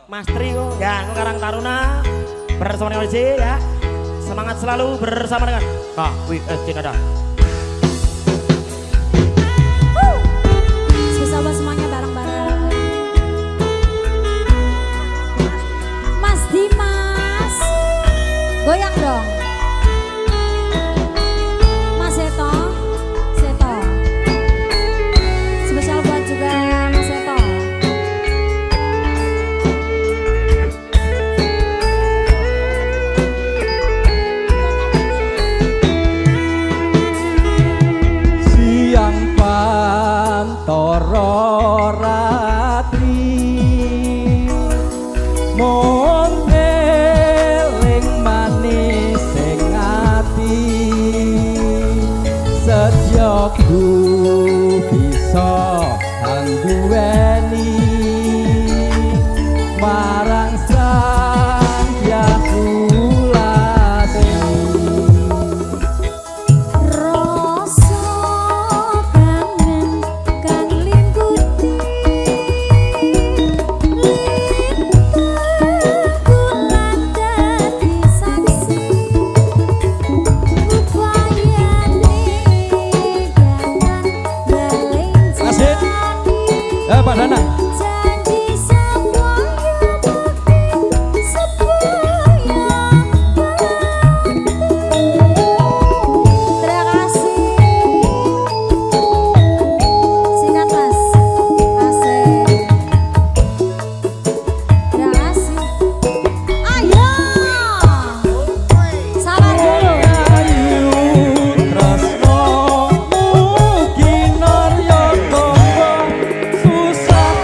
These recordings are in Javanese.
Mas Trio ya Karang Taruna bersama dengan OJ ya. Semangat selalu bersama dengan KWSC Kada. Bersama semuanya bareng-bareng. Mas Dimas, goyang dong. Mas Seto, Seto. Spesial buat juga Mas Seto. Siang pantoro ratri mon eling manis sing ati setyaku bisa angguweni marang sang Hyang Ulasi. Rasa kangen kang liputi bulan dadi saksi upayane jangan Asik. Pak Dana. janji semuanya bukti semuanya terima kasih singkat mas asik terima kasih ayo sabar dulu Ayu tresno mugi narya tangga susah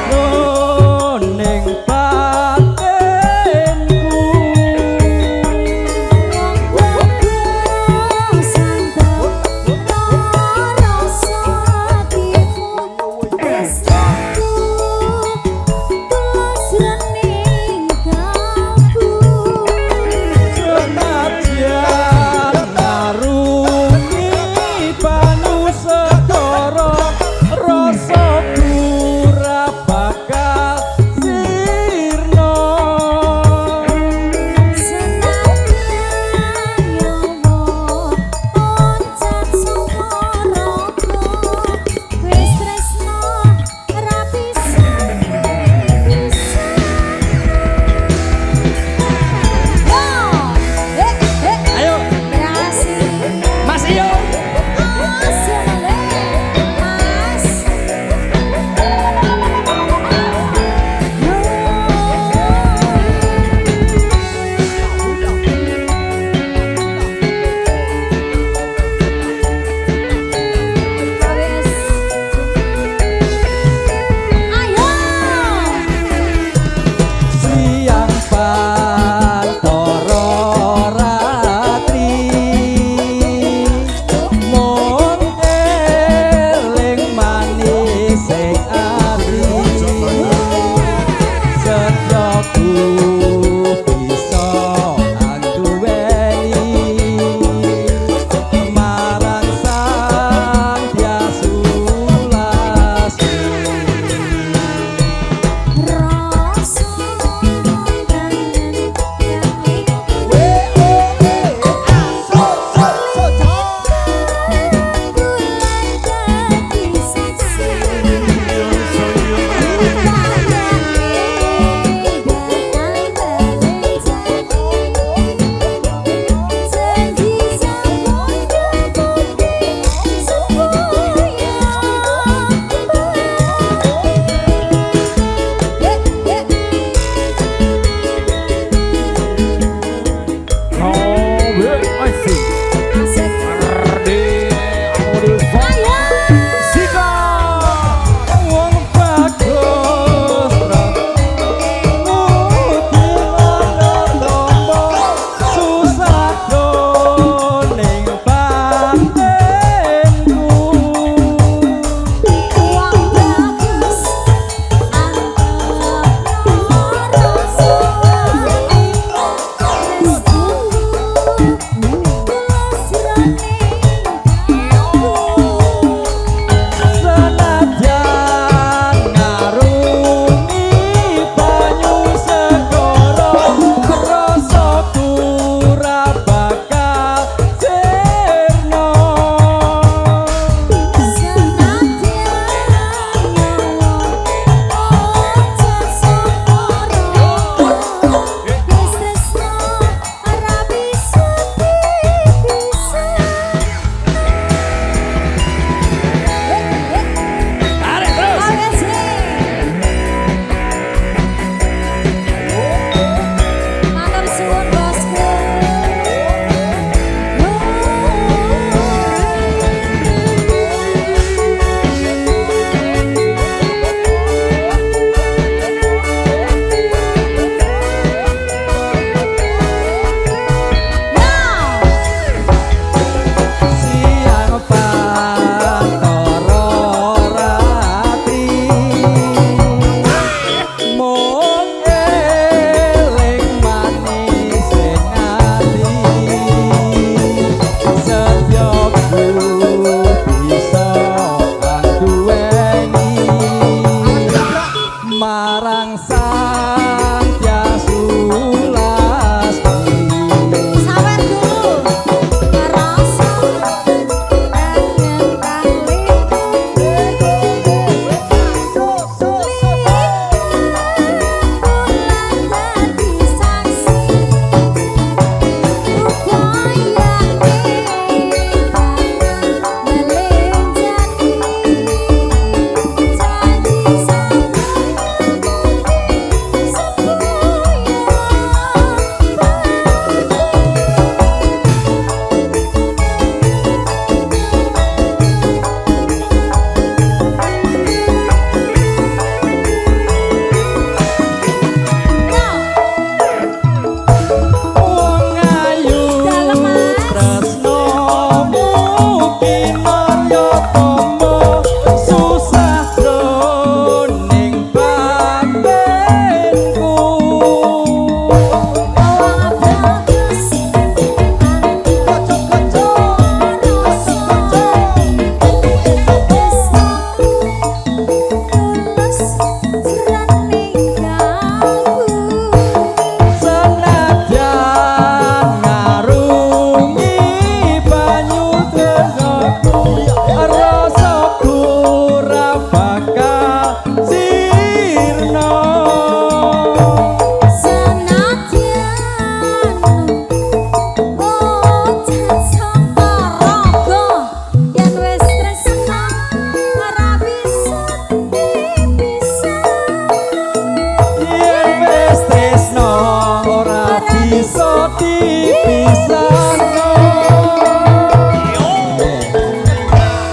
pisanku.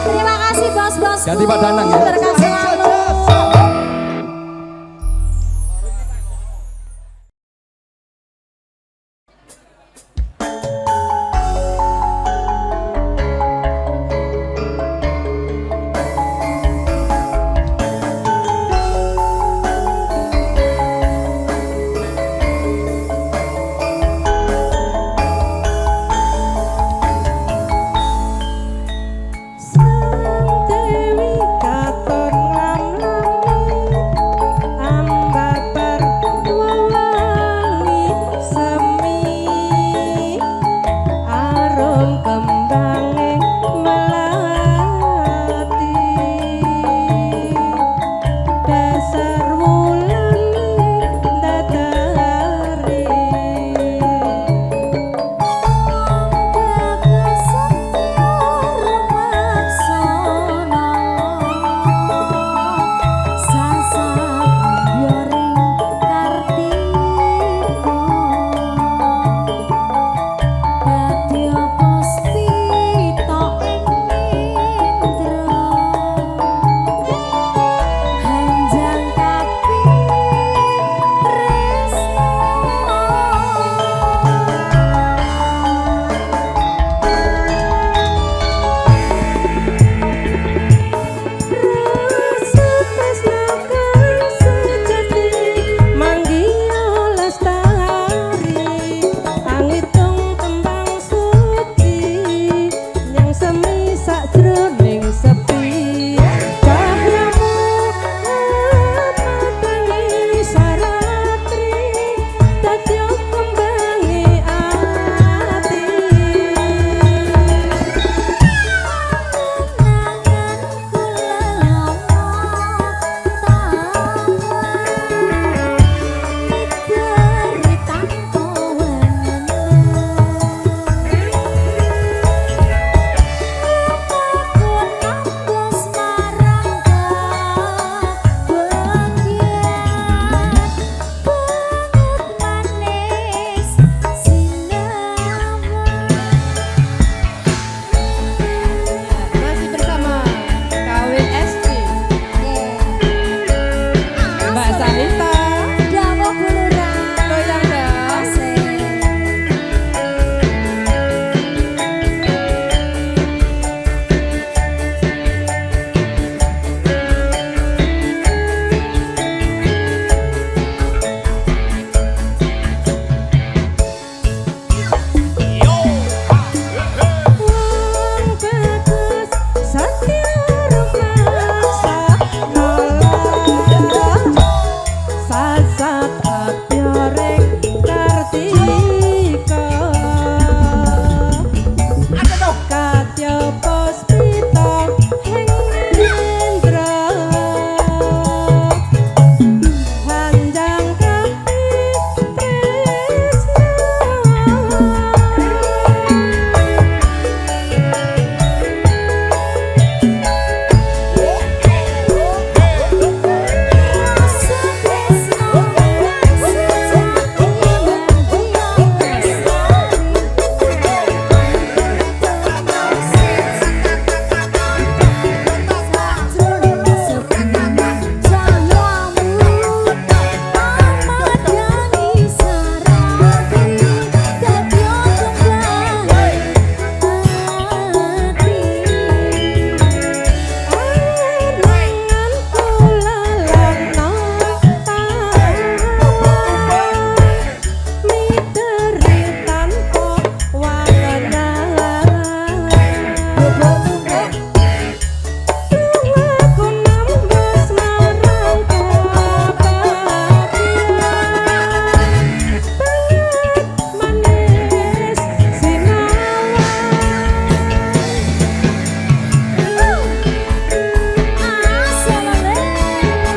Terima kasih bos-bosku. Ganti Pak Danang ya. Berkah selalu.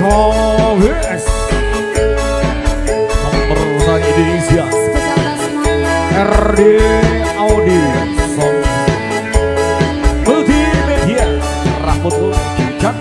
KWS Pemersatu Indonesia RD Audi Sound Multimedia Rahmatul Hujan.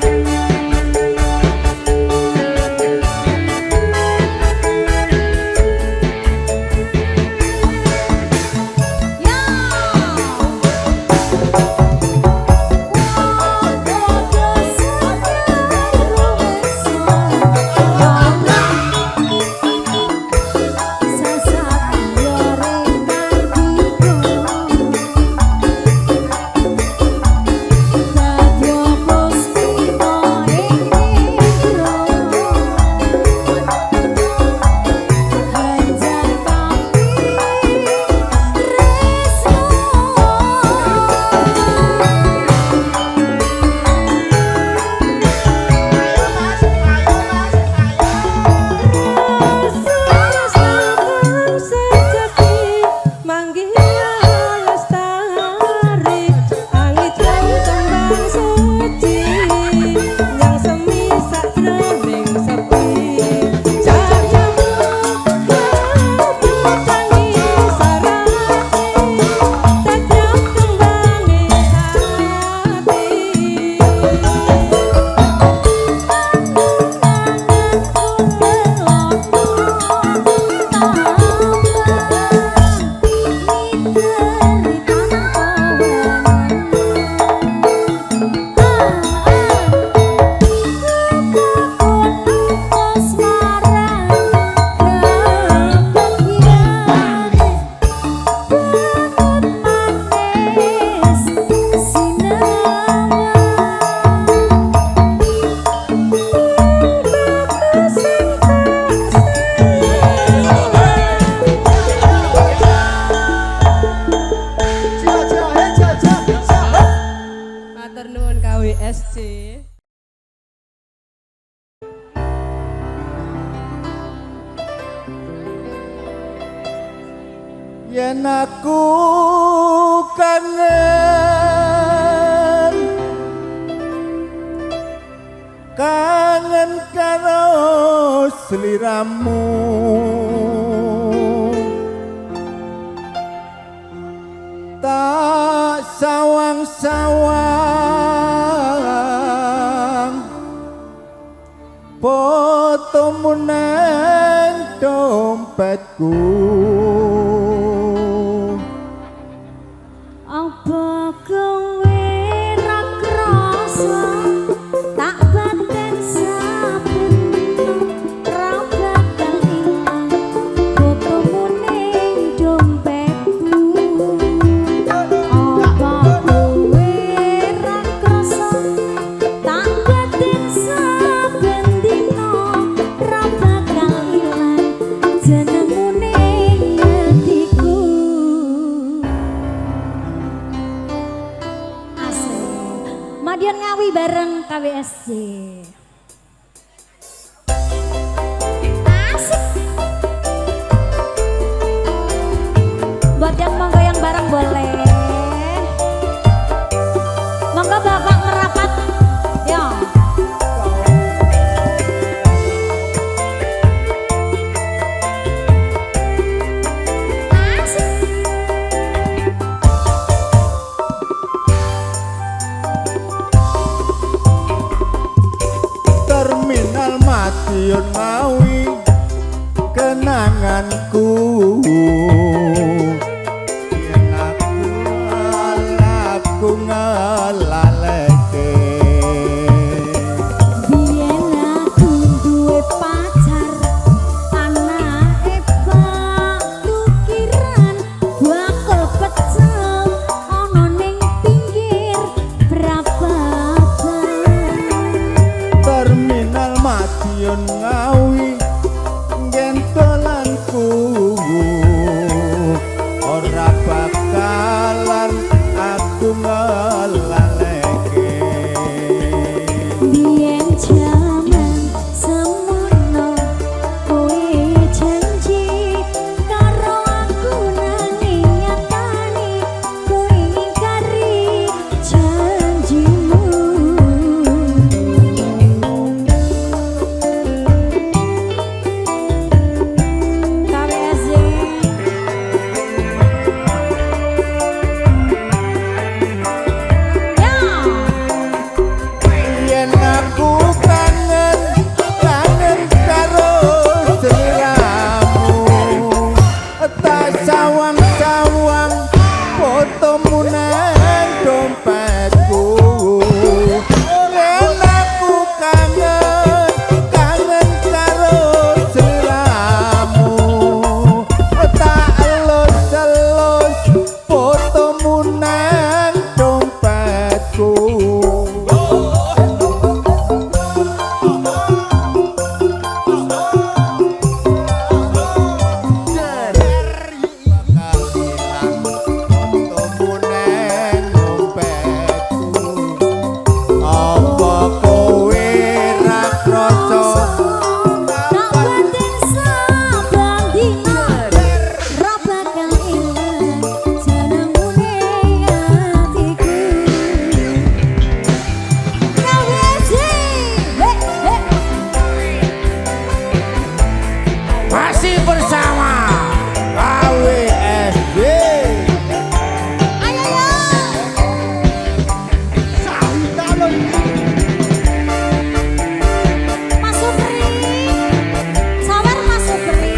yen aku kangen kangen karo sliramu tak sawang-sawang fotomu nang dompetku Apa kowe ra krasa tak baten saben ra bakal ilang fotomu ning dompetku Apa kowe ra krasa tak baten saben dina ra bakal ilang jenengmu ning atiku Madiun Ngawi bareng KWSJ. Asik. Buat yang mau goyang bareng boleh. Monggo Bapak ngerapat. Yo. Asik. Terminal Madiun Ngawi kenanganku yen aku ngalaleke Biyen aku duwe pacar anake Pak tukiran bakal pecel ana ning pinggir Brababan Terminal Madiun Ngawi gentolanku ora bakalan aku ngalaleke Biyen jaman semono kowe janji karo aku nanging nyatane kowe ngingkari janjimu KWSJ Ya yen aku kangen kangen karo sliramu tak sawang-sawang fotomu nang dompetku yen aku kangen kangen karo sliramu tak elus-elus fotomu nang dompetku apa kowe ra krasa tak batin saben dina ra bakal ilang jenengmu ning atiku KWSJ masih bersama KWSJ ayo yo Mas Supri sabar Mas Supri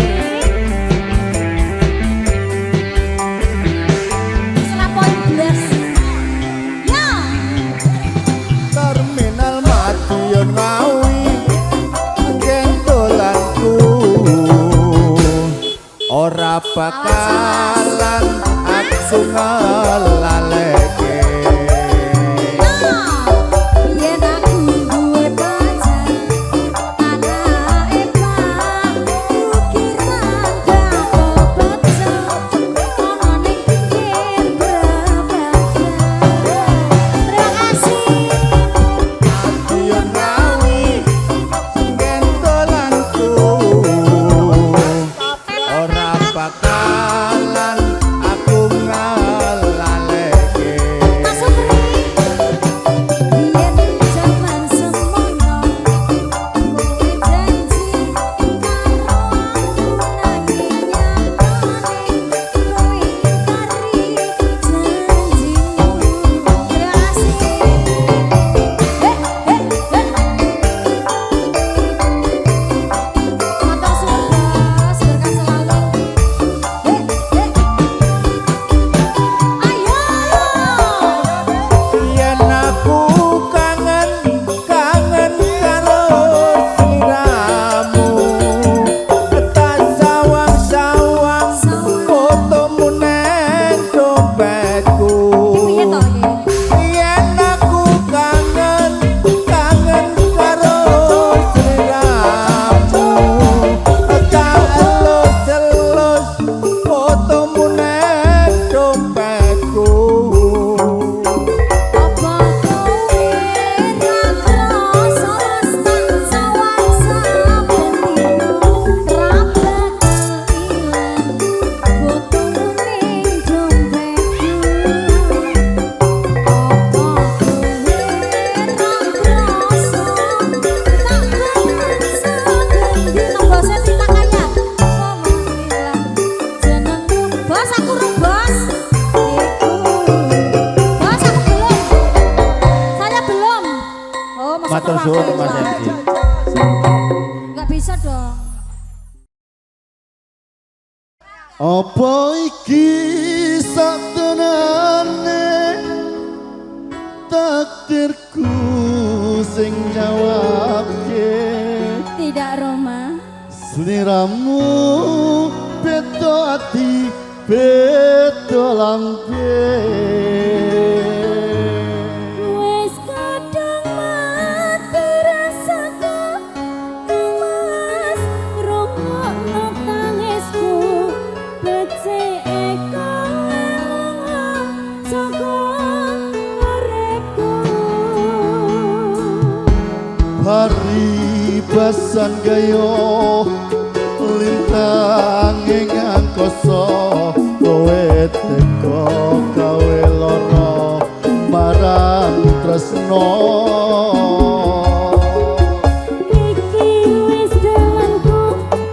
Setelah poin blas ya Terminal Madiun Ngawi gentolanku ora bakalan aku ngalaleke Yen aku duwe pacar anake Pak tukiran bakal pecel ana ning pinggir Brababan Terima kasih Madiun Ngawi gentolanku ora bakalan bosnya Tita Kaya. Alhamdulillah. Jenengku bos aku rung bos. Iku. Bos aku belum. Saya belum. Oh, masa Matur suwun Mas MC. Enggak bisa dong. Apa iki satenane takdirku sing jawabke. Tidak Roma. Sliramu beda ati beda lambe. Wes kadang mati rasaku Mas rungokno tangisku becike kowe saka uripku. Paribasan gayo lintang ing angkasa kowe teko gawe lara marang tresno. Iki wis dalanku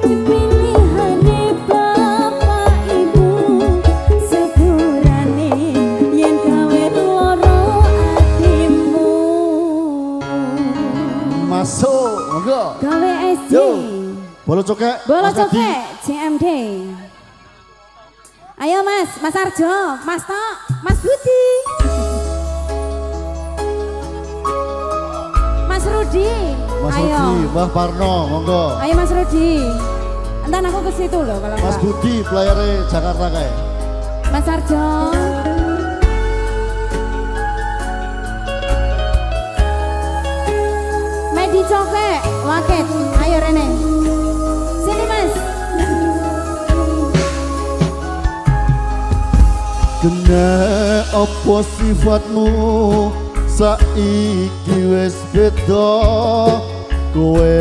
pilihane bapak ibu sepurane yen gawe lara atimu. Masuk monggo. Gawe SC. Yo. Bolo cokek. Bola Mas Adi. cokek CMD. Ayo Mas, Mas Arjo, Mas Tok, Mas Budi. Mas Rudi. Mas Ayo. Budi, Mbah Parno, monggo. Ayo Mas Rudi. Entar aku ke situ loh kalau Mas enggak. Budi, playere Jakarta kae. Mas Arjo. Medi cokek, waket. Ayo Rene. Sini Mas. Kena apa sifatmu saiki wis beda. Kowe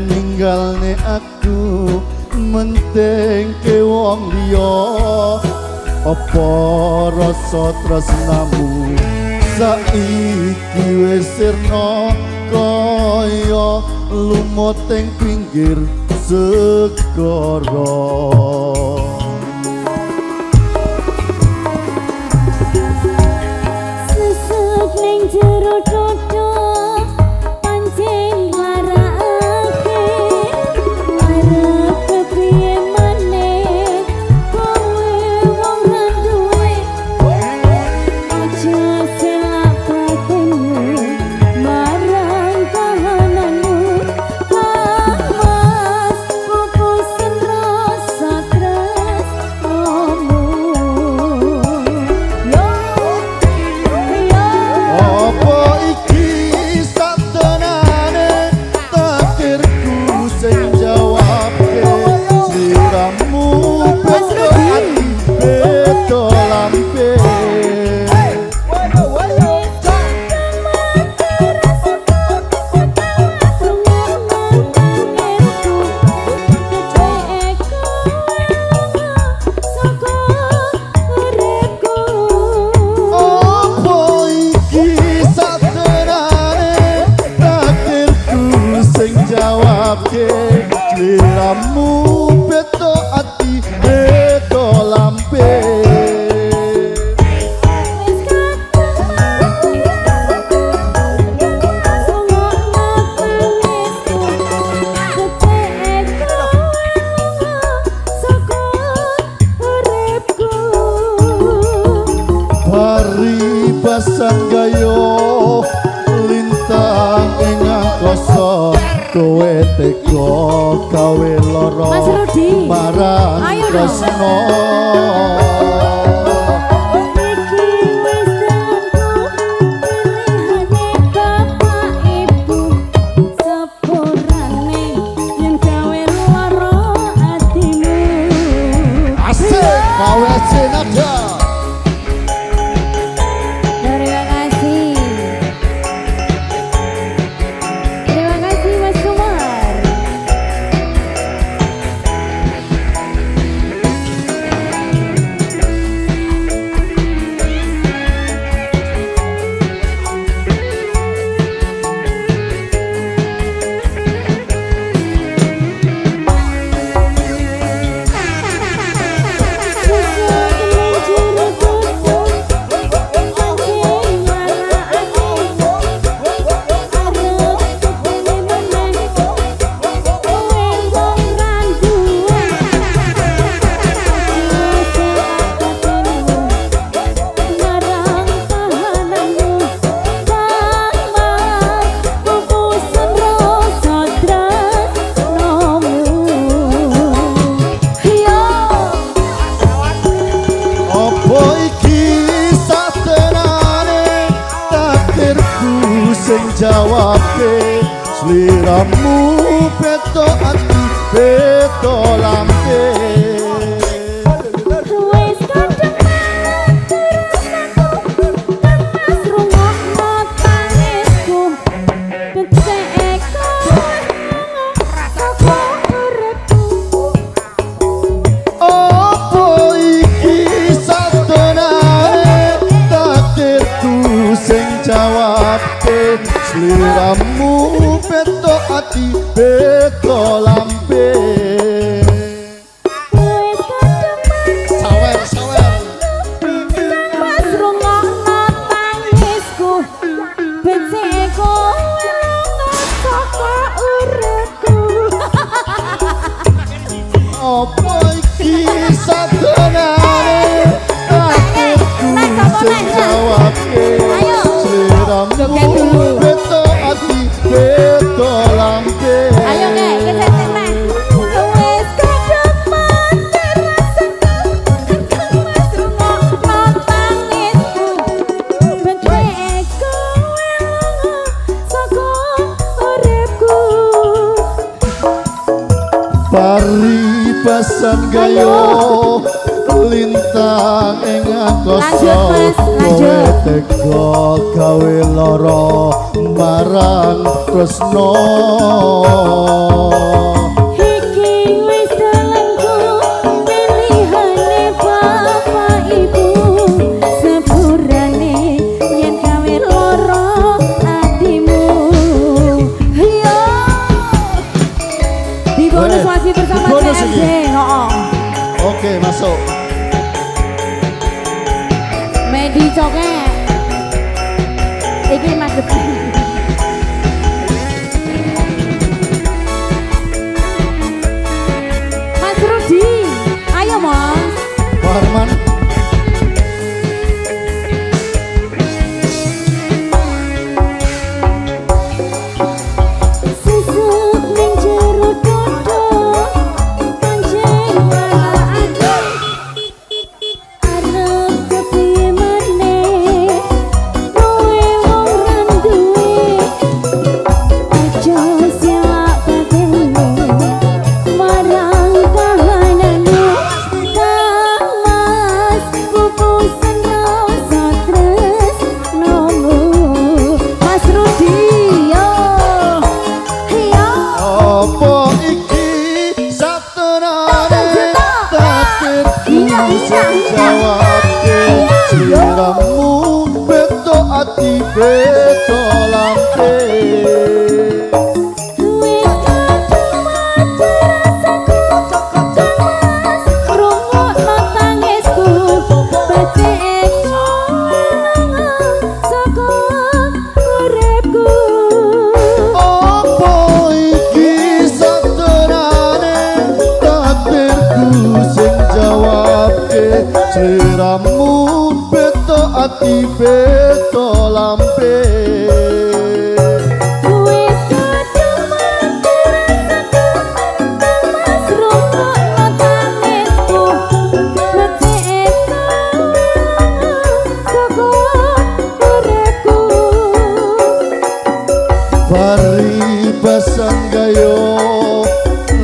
ninggalne aku mentengke wong liya. Apa rasa tresnamu saiki wis sirna kaya lumut ing pinggir segara. Sesuk ning jero dodo pancen marake arep kepiye maneh kowe wong randuwe aja selak batinmu marang kahananmu. Mas pupusin rasa tresnamu. Apa iki satenane takdirku sing jawabke. Sliramu beda ati beda lambe. Apa iki satenane takdirku sing jawabke. Sliramu beda ati beda lambe. Paribasan gayo lintang ing angkasa kowe teko gawe lara Mas Rudi. marang Ayo dong. tresno. Iki wis dalanku pilihane bapak ibu sepurane yen gawe lara atimu. Asik gawe sinada. Terima kasih. Terima kasih Mas Kumar. sliramu beto ati beto lambe Wis kadung mas rungokno tangisku becek saka uripku opo iki satonane takdirku sing jawabke sliramu beto ati beto lambe wis kadung sawer sawer mas rungokno tangisku becek saka uripku opo iki satonane takdirku sing jawabke Ayo. sliramu Joget dulu. beto ati beto lambe Ayo nek, kesetek nek. Wis kadung mati rasaku, mas rungokno tangisku. Becek kowe saka uripku. paribasan gayo lintang ing angkasa Lanjut, Mas, lanjut. kowe tega gawe lara marang tresno Iki wis dalanku pilihane bapak ibu sepurane yen gawe lara atimu yo di bonus masih bersama Di bonus CMD ini. Oke masuk Medi Coket iki mas depan Mas Rudi ayo mas Pak Herman Susuk ning jero dodo kanjeng walakake arep kepiye maneh kowe wong randuwe aja siawak batinku marang kahananmu tamas pupusan rasa tresnomu Mas Rudi yo yo opo iki satonane takdirku sing jawabke sliramu beto ati beto lambe wis kadung mati rasaku mas rungokno tangisku becek saka uripku opo iki satonane takdirku sing jawabke sliramu beto ati beto lambe wis kadung mati rasaku mas rungokno tangisku becek saka uripku paribasan gayo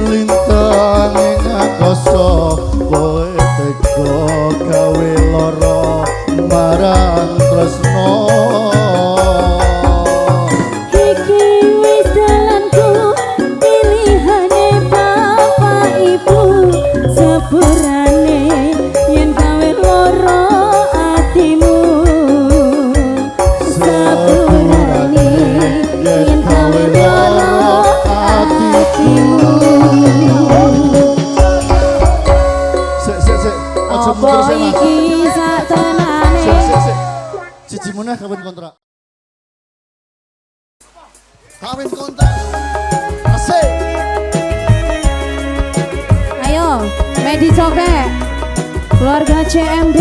lintang ing angkasa kowe tega gawe lara marang tresno Iki wis dalanku pilihane bapak ibu sepurane yen gawe lara atimu sepurane yen gawe lara atimu sik aja apa mundur sik Mas iki satenane sik siji meneh kawin kontrak kawin kontrak asik ayo Medi Coket keluarga CMD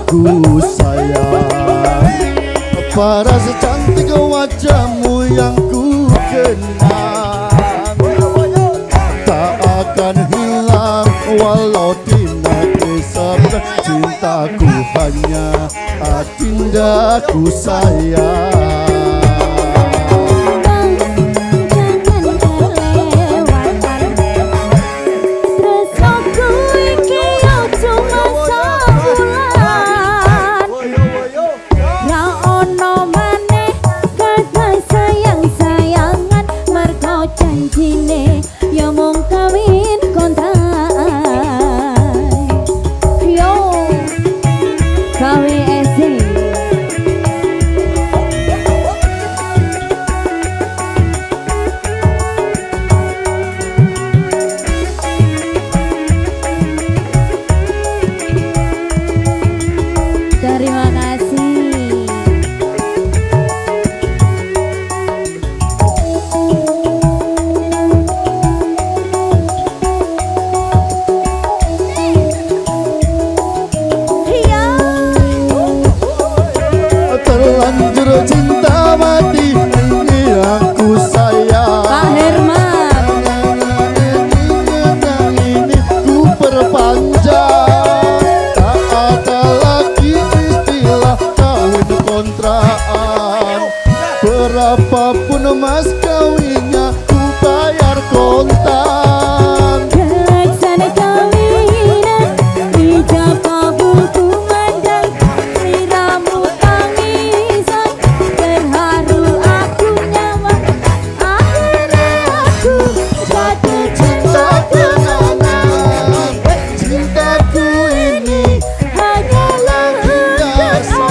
aku sayang. Paras cantik wajahmu yang ku kenang, tak akan hilang walau di negeri seberang. Cintaku hanya adindaku sayang. Terima kasih. Terlanjur cinta mati ini aku sayang. Pak Herman. Ini ku perpanjang, tak ada lagi istilah kawin kontrakan. Berapapun mas kawinnya ku bayar kontan. Laksana kawinan ijab kabul kumandang, siramu tangisan terharu aku nyawa. Akhirnya aku jatuh cinta kenangan. Cintaku ini Hanyalah untuk aku.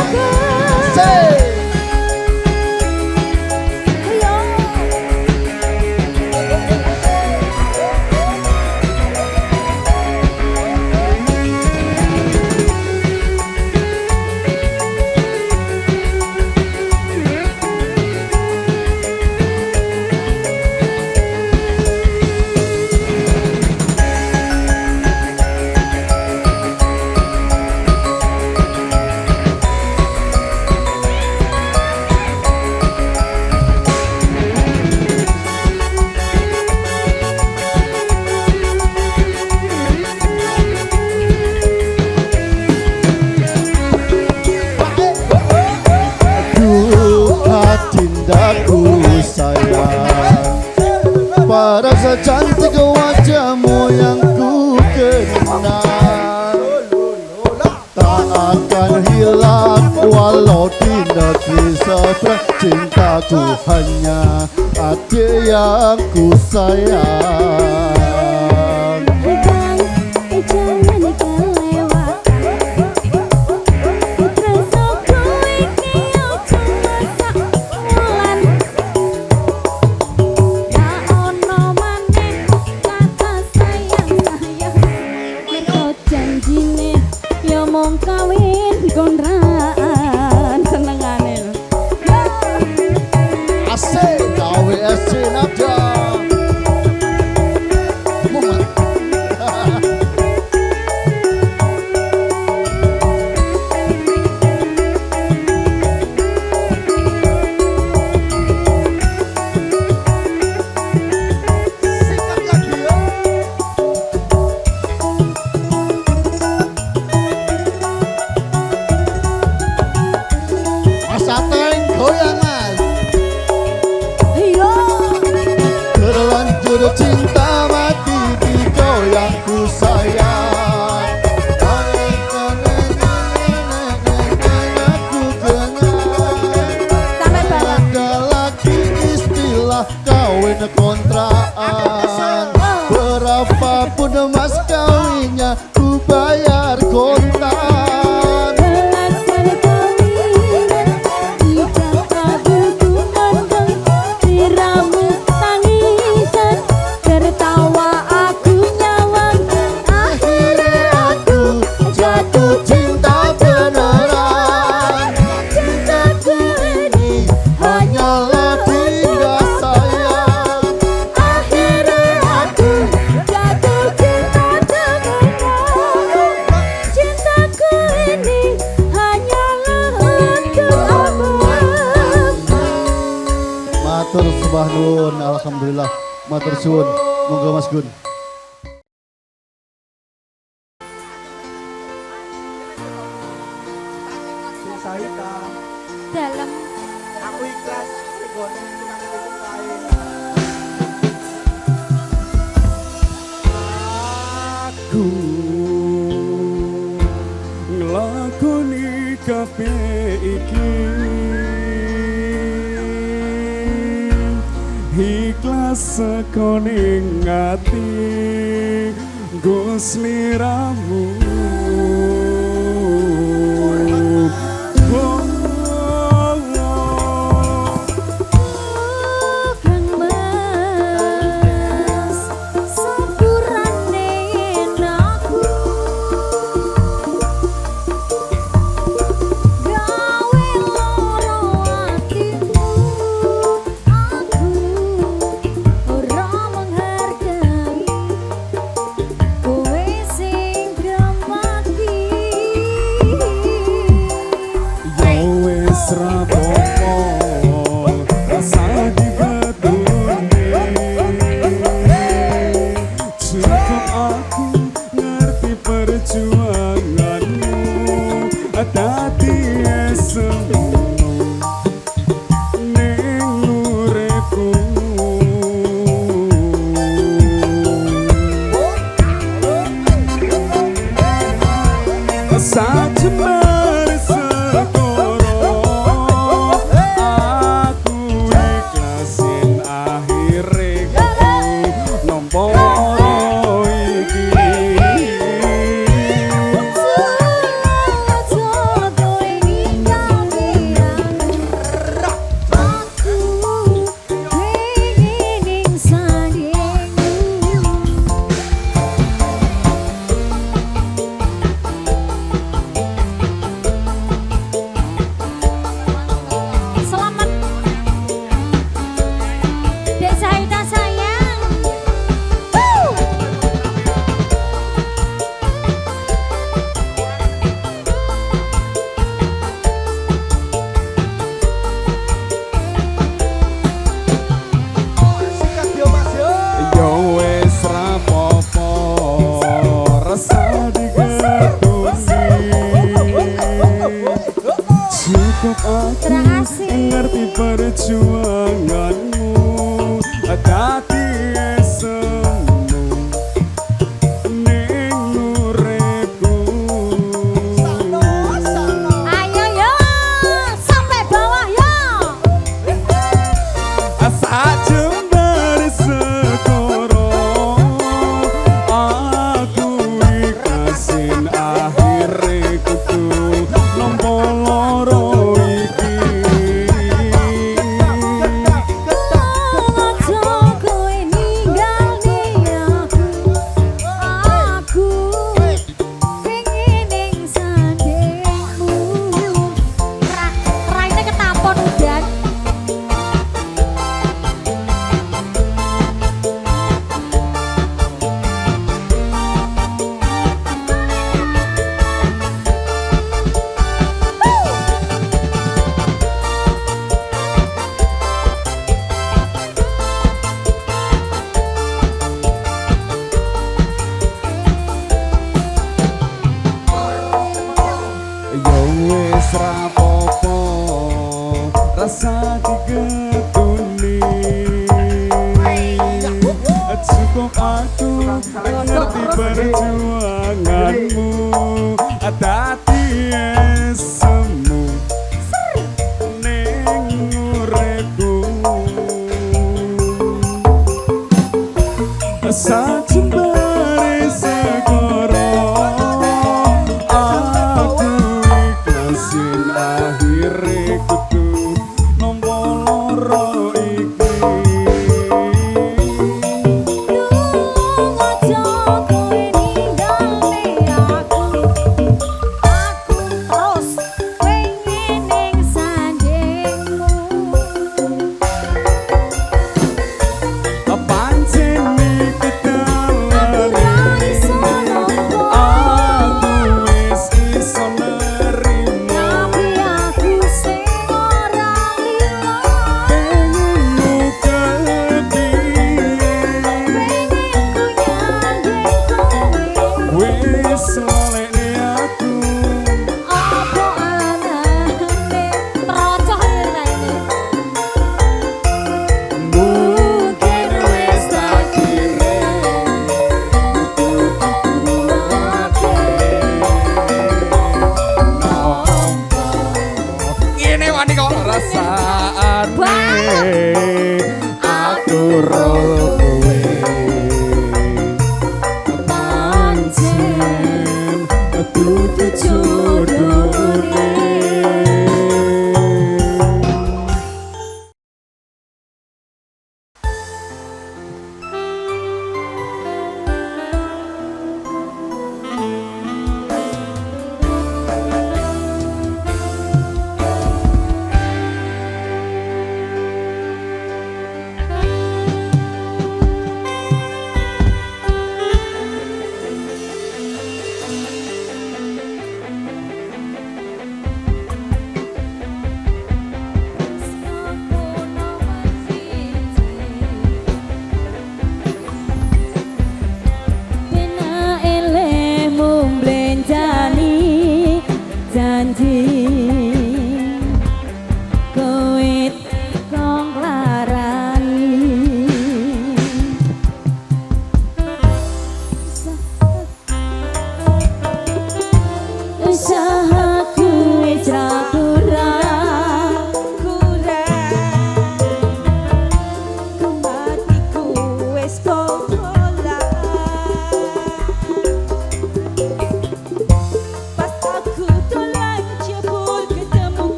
Adindaku sayang, paras cantik wajahmu yang ku kenang, tak akan hilang walau di negeri seberang. Cintaku hanya ada yang ku sayang. Jangan kelewat. Tresnaku iki ojo masak wulan. Tak ono maneh kata sayang-sayang. Mergo janjine ya mung kawin kontrakan. Senengane lho. Asik KWSC Nada. matur sembah nuwun, alhamdulillah. Matur suwun. Monggo Mas Gun. Dalam Aku ikhlas digone nang iki kae. Aku nglakoni kabeh iki ikhlas sekone ngati Gus liramu. Kang Mas sepurane aku gawe loro atimu aku ora menghargai kowe sing mati Ya wis ra apa-apa rasa dibetulne cukup aku ngerti perjuanganmu dadi esemu ning uripku sajembar sekoro aku ikhlasin akhire nampa iki Selamat Dek Saida sayang. Sikat yo Mas yo. Ya wis ra apa-apa rasa digetuni cukup aku Terima kasih. ngerti perjuanganmu dadi esemu ning uripku Ayo yo sampai bawah yo. sajembar sekoro aku ikhlasin akhire kudu nampa loro iki Ya wis ra apa-apa rasa digetuni cukup aku ngerti perjuanganmu dadi esemu ning uripku sajembare segoro aku ikhlasin akhire kudu nampa loro iki rene wani kok rasane aku ro kowe pancen dudu jodone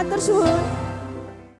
Matur suwun.